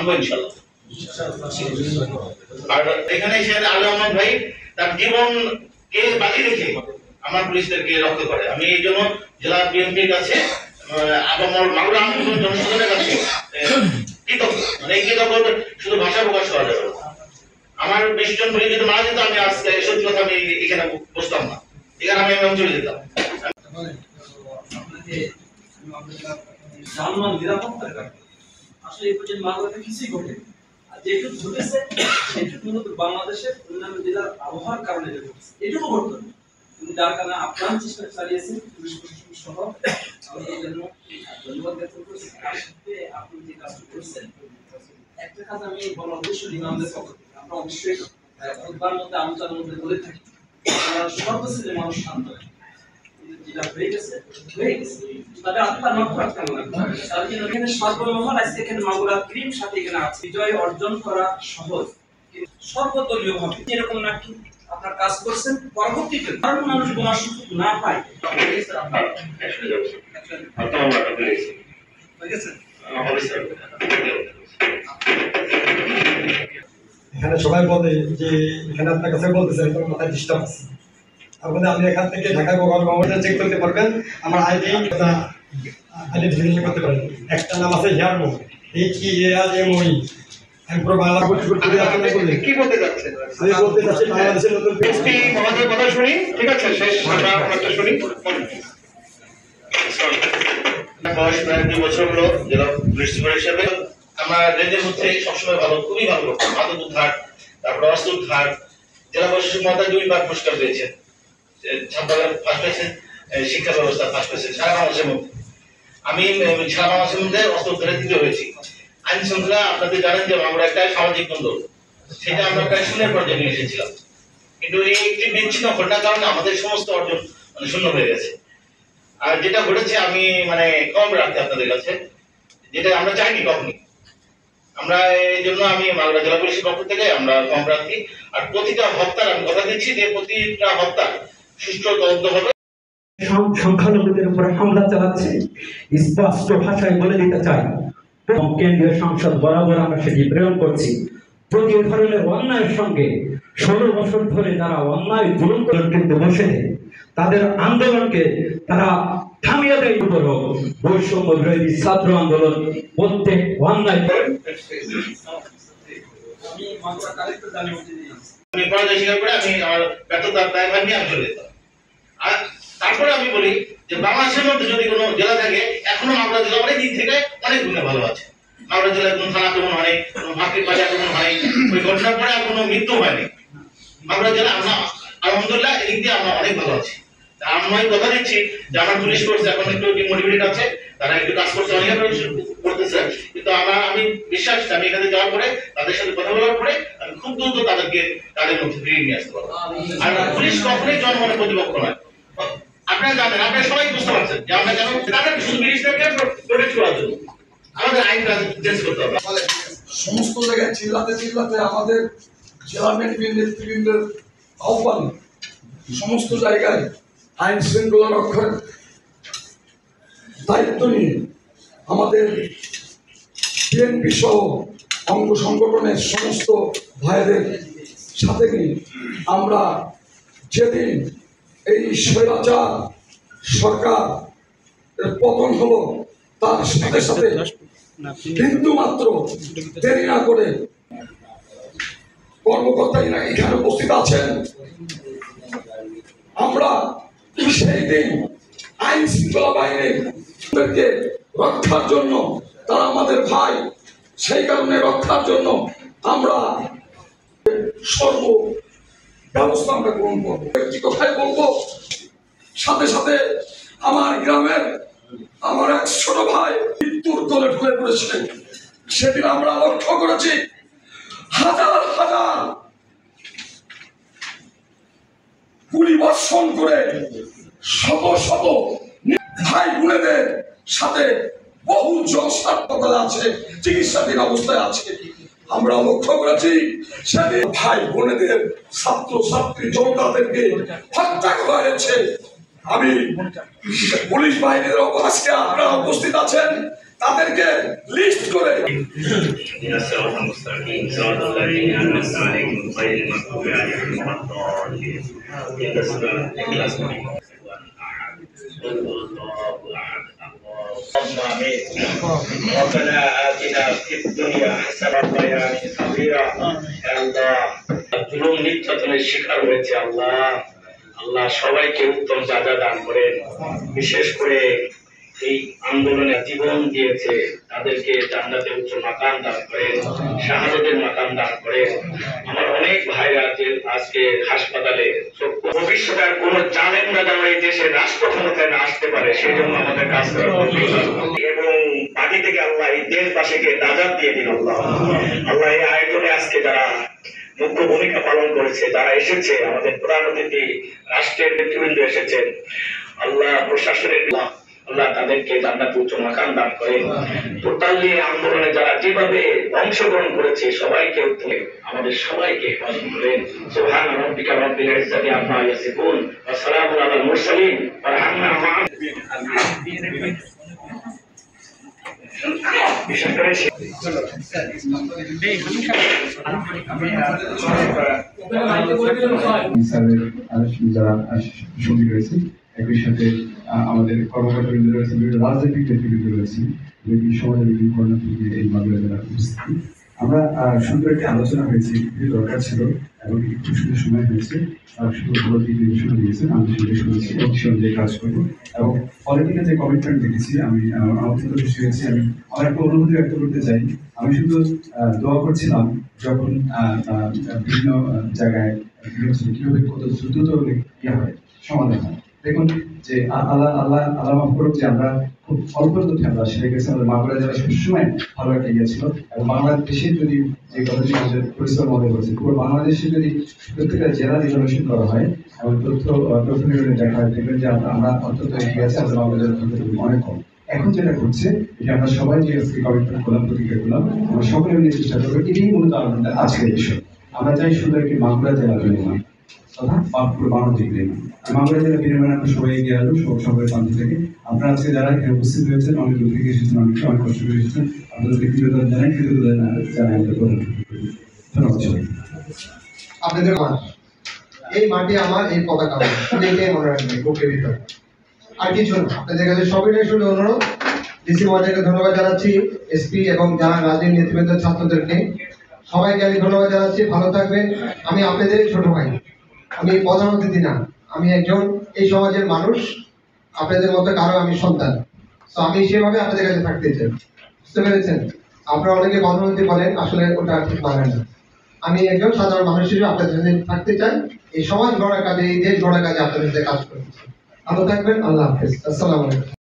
মানবো ইনশাল্লাহ। আর এখানে এসে আলী আহমদ ভাই তার জীবনকে বাজি রেখে আমার পুলিশদেরকে রক্ষা করে। আমি এই জন্য জেলা বিএনপির কাছে আপামর মাগুরা জনসাধারণের কাছে কৃতজ্ঞ। মানে এই কৃতজ্ঞ শুধু ভাষা প্রকাশ করা যাবে। আমার 20 জন পুলিশ যদি মারা যেত, আমি আজকে সত্যি কথা আমি এখানে বসতাম না, এখানে আমি চলে যেতাম। আসলে এই পর্যন্ত মাগুরাতে কিছুই ঘটে, আর যেটুকু ঘটেছে সেটুকু মূলত বাংলাদেশের অন্যান্য জেলার আবহাওয়ার কারণে ঘটেছে, এটুকু ঘটতো না। কিন্তু যার কারণে আপ্রাণ চেষ্টা চালিয়েছেন পুলিশ প্রশাসন সহ, আমি এই জন্য ধন্যবাদ জ্ঞাপন করছি। তার সাথে আপনি যে কাজটা করছেন, একটা কাজ আমি বলা অবশ্যই ইমামদের পক্ষ থেকে, আমরা অবশ্যই খুতবার মধ্যে আলোচনার মধ্যে বলে থাকি, আমরা সর্বশ্রেণীর মানুষ শান্ত হয়, যেটা হয়ে গেছে হয়ে গেছে, তাদের আত্মার মাগফিরাত কামনা করি। তার জন্য এখানে সর্বমহল আজকে এখানে মাগুরা ক্রিম সাথে এখানে আছে। বিজয় অর্জন করা সহজ, কিন্তু সর্বদলীয় ভাবে এরকম নাকি আপনার কাজ করছেন, পরবর্তীতে কারণ মানুষ বোনার সুযোগ না পায়। এখানে সবাই বলে যে এখানে আপনার কাছে বলতেছেন তোমার মাথায় ডিস্টার্ব আছে, তারপরে আমি এখান থেকে ঢাকায় মোবাইলটা চেক করতে পারবেন, আমার আইডি ভেরিফিকেশন করতে পারবেন। একটা নাম আছে হিয়ারমো, HEARMOE। আমি পুরো বাংলা কি বলতে যাচ্ছেন? আমি বলতে চাচ্ছি বাংলাদেশের নতুন এসপি মহোদয়ের কথা শুনি, ঠিক আছে? শেষ আমরা একটা শুনি। বয়স প্রায় 2 বছর হলো জেলা পুলিশ সুপার হিসেবে। আমরা রেঞ্জের মধ্যে সবসময় ভালো, খুবই ভালো, মাদক উদ্ধার, তারপর অস্ত্র উদ্ধার। জেলা প্রশাসক মহোদয় 2বার পুরস্কার পেয়েছেন, ছাত্ররা ফার্স্ট পেয়েছেন, শিক্ষা ব্যবস্থা ফার্স্ট পেয়েছেন সারা বাংলাদেশের মধ্যে। আমি সারা বাংলাদেশের মধ্যে অস্ত্র উদ্ধারে 3য় হয়েছি। আইন শৃঙ্খলা আপনাদের জানেন যে আমরা একটা সামাজিক দ্বন্দ্ব, সেটা আমরা প্রায় শূন্যের পর্যায়ে নিয়ে এসেছিলাম, কিন্তু এই একটি বিচ্ছিন্ন ঘটনার কারণে আমাদের সমস্ত অর্জন শূন্য হয়ে গেছে। আর যেটা ঘটেছে আমি কম রাখতে আপনাদের কাছে, যেটা আমরা চাইনি কখনই। আমরা এই জন্য আমি মাগুরা জেলা পুলিশের পক্ষ থেকে আমরা কম রাখি। আর প্রতিটা হত্যার আমি কথা দিচ্ছি যে প্রতিটা হত্যা সুষ্ঠু তদন্ত হবে। সংখ্যালঘুদের উপরে হামলা চালাচ্ছে, স্পষ্ট ভাষায় বলে দিতে চাই, কেন্দ্রীয় সংসদ বরাবর আমরা সেটি প্রেরণ করছি। প্রতি ধরনের অন্যায়ের সঙ্গে 16 বছর ধরে যারা অন্যায় জুলুম করে কিন্তু বসে নেই, তাদের আন্দোলনকে তারা থামিয়ে দেয়। উপরও বৈষম্য বিরোধী ছাত্র আন্দোলন প্রত্যেক অন্যায় পরাজয় স্বীকার করে আমি আমার ব্যর্থতার দায়ভার নিয়ে আমি চলে যেতাম। আর তারপরে আমি বলি যে বাংলাদেশের মধ্যে যদি কোনো জেলা থাকে, এখনো মাগুরা জেলা অনেক দিক থেকে অনেক গুণে ভালো আছে। মাগুরা জেলায় কোনো থানা আক্রমণ হয়নি, কোনো ফাঁকির বাজে আক্রমণ হয়নি, ওই ঘটনার পরে আর কোনো মৃত্যু হয়নি। মাগুরা জেলা আমরা আলহামদুলিল্লাহ এদিক দিয়ে আমরা অনেক ভালো আছি। আমি কথা দিচ্ছি যে আমার পুলিশ ফোর্স এখন একটু ডিমোটিভেটেড আছে, তারা একটু কাজ করতে অনেক করতেছে, কিন্তু আমি বিশ্বাস আমি এখানে যাওয়ার পরে তাদের সাথে কথা বলার পরে আমি খুব দ্রুত তাদেরকে তাদের মধ্যে ফিরিয়ে নিয়ে আসতে পারবো। আর পুলিশ কখনোই জনগণের প্রতিপক্ষ নয়। আপনারা জানেন, আপনারা সবাই বুঝতে পারছেন যে আমরা কেন তাদের শুধু পুলিশদেরকে প্রোটেক্ট করার জন্য আমাদের আইনটা চেঞ্জ করতে হবে। সমস্ত জায়গায় চিল্লাতে চিল্লাতে আমাদের জেলা নেতৃবৃন্দের আহ্বান, সমস্ত জায়গায় আইন শৃঙ্খলা রক্ষার দায়িত্ব নিয়ে আমাদের বিএনপি সহ অঙ্গ সংগঠনের সমস্ত ভাইদের সাথে নিয়ে আমরা যেদিন এই স্বৈরাচার সরকার পতন হলো, তার সাথে সাথে বিন্দু মাত্র দেরি না করে কর্মকর্তাই না এখানে উপস্থিত আছেন, আমরা সেই দিন আইন শৃঙ্খলা বাহিনীকে রক্ষার জন্য, তারা আমাদের ভাই, সেই কারণে রক্ষার জন্য আমরা সর্ব ব্যবস্থা আমরা গ্রহণ করবো। একটি কথাই বলবো, সাথে সাথে আমার গ্রামের আমার এক ছোট ভাই মৃত্যুর কোলে ঢুকে পড়েছে। সেদিন আমরা লক্ষ্য করেছি হাজার হাজার গুলি বর্ষণ করে শত শত ভাই বোনেদের সাথে বহু জনস্বার্থতা আছে, চিকিৎসাধীন অবস্থায় আছে। আমরা লক্ষ্য করেছি সেদিন ভাই বোনেদের, ছাত্র ছাত্রী জনতাদেরকে হত্যা করা হয়েছে। আমি পুলিশ বাহিনীর আজকে আপনারা উপস্থিত আছেন, তাদেরকে লিস্ট করে اهدنا الصراط المستقيم صراط الذين انعمت عليهم غير المغضوب عليهم ولا الضالين اهدنا الصراط المستقيم ربنا آتنا في الدنيا حسنة وفي الآخرة كبيرة আল্লাহ জুলুম নির্যাতনের শিকার হয়েছে আল্লাহ সবাইকে উত্তম জাযা দান করেন, বিশেষ করে এই আন্দোলনে জীবন দিয়েছে তাদেরকে জান্নাতে উচ্চ মাকাম দান করেন, শাহাদাতের মাকাম দান করেন। আমার অনেক ভাইরা আজকে হাসপাতালে, ভবিষ্যতে আর কোনো জানেন না যেন এই দেশে রাষ্ট্র ক্ষমতায় না আসতে পারে, সেই জন্য আমাদের কাজ করা এবং বাকি থেকে আল্লাহ এই দেশবাসীকে নাজাত দিয়ে দিন। আল্লাহ এই আয়োজনে আজকে যারা মুখ্য ভূমিকা পালন করেছে, যারা এসেছে, আমাদের প্রধান অতিথি রাষ্ট্রের নেতৃবৃন্দ এসেছেন, আল্লাহ প্রশাসনের আল্লাহ তাদেরকে জান্নাতে উচ্চ মাকাম দান করেন। টোটালি আন্দোলনে যারা যেভাবে অংশগ্রহণ করেছে সবাইকে আমাদের সবাইকে হেফাজত করেন। সুবহান রাব্বিকা রাব্বিল ইজ্জাতি আম্মা ইয়াসিফুন ওয়া সালামুন আলাল মুরসালিন বিশেষ করে যারা সঙ্গী রয়েছে, একই সাথে আমাদের কর্মকর্তাবৃন্দ রয়েছে, বিভিন্ন রাজনৈতিক নেতৃবৃন্দ রয়েছে, বিভিন্ন সমাজের বিভিন্ন কর্নার থেকে এই মামলা জেলার উপস্থিতি। আমরা সুন্দর একটি আলোচনা হয়েছে, খুবই দরকার ছিল এবং একটু সুন্দর সময় হয়েছে। শুধু ভালো দিক নির্দেশনা দিয়েছেন, আমি সেটা শুনেছি এবং সে অনুযায়ী কাজ করবো। এবং পলিটিক্যাল যে কমিটমেন্ট দেখেছি, আমি আমার থেকে খুশি হয়েছি। আমি আমার একটা অনুভূতি ব্যক্ত করতে চাই। আমি শুধু দোয়া করছিলাম যখন বিভিন্ন জায়গায় কিভাবে কত দ্রুত ইয়ে হয়, সমাধান হয়। দেখুন যে আল্লাহ মাফ করুক যে আমরা খুব অল্প তথ্যে আমরা সেরে গেছি। আমাদের মাগুরা জেলা সবসময় ভালো একটা ইয়ে ছিল এবং বাংলাদেশের যদি যে কথাটি আমাদের পরিশ্রম মনে করেছে, পুরো বাংলাদেশে যদি প্রত্যেকটা জেলা রিজলিউশন করা হয় এবং তথ্য নিবেদন দেখা হয়, দেখবেন যে আমরা অত্যন্ত এগিয়ে আছি। আমাদের বাংলা জেলার তথ্য অনেক কম। এখন যেটা ঘটছে, এটা আমরা সবাই যে কমিটমেন্ট করলাম, প্রতিক্রিয়া করলাম, আমরা সকলে মিলে চেষ্টা করবো। এটাই মূলত আমাদের আজকের বিষয়। আমরা চাই শুধু একটি মাগুরা জেলা জন্য নয়, তথা পুরো বাংলাদেশ নয়। মাগুরা জেলা বিনিময়ে আমরা সবাই এগিয়ে আসবো, সবাই প্রান্ত থেকে। আপনারা আজকে যারা এখানে উপস্থিত হয়েছেন, অনেক দূর থেকে এসেছেন, অনেক কষ্ট করে এসেছেন, আপনাদেরকে কৃতজ্ঞতা জানাই, আমাদের প্রধান। ধন্যবাদ সবাই। আপনাদের মাঠ, এই মাটি আমার, এই পতাকা আমার, এটাই মনে রাখবেন বুকের ভিতরে, আর কিছু না। আপনাদের কাছে সবাই শুধু অনুরোধ, ডিসি মহোদয়কে ধন্যবাদ জানাচ্ছি, এসপি এবং যারা রাজনীতি নেতৃবৃন্দ, ছাত্রদেরকে সবাইকে আমি ধন্যবাদ জানাচ্ছি। ভালো থাকবেন। আমি আপনাদেরই ছোট ভাই, আমি প্রধান অতিথি না, আমি একজন এই সমাজের মানুষ, আপনাদের মতো কারো আমি সন্তান। তো আমি সেভাবে আপনাদের কাছে থাকতে চাই, বুঝতে পেরেছেন? আপনারা অনেকে প্রধান অতিথি বলেন, আসলে ওটা ঠিক মানে না। আমি একজন সাধারণ মানুষ হিসেবে আপনাদের সাথে থাকতে চাই, এই সমাজ গড়ার কাজে, এই দেশ গড়ার কাজে আপনাদের সাথে কাজ করতে চাই। ভালো থাকবেন। আল্লাহ হাফেজ। আসসালামু আলাইকুম।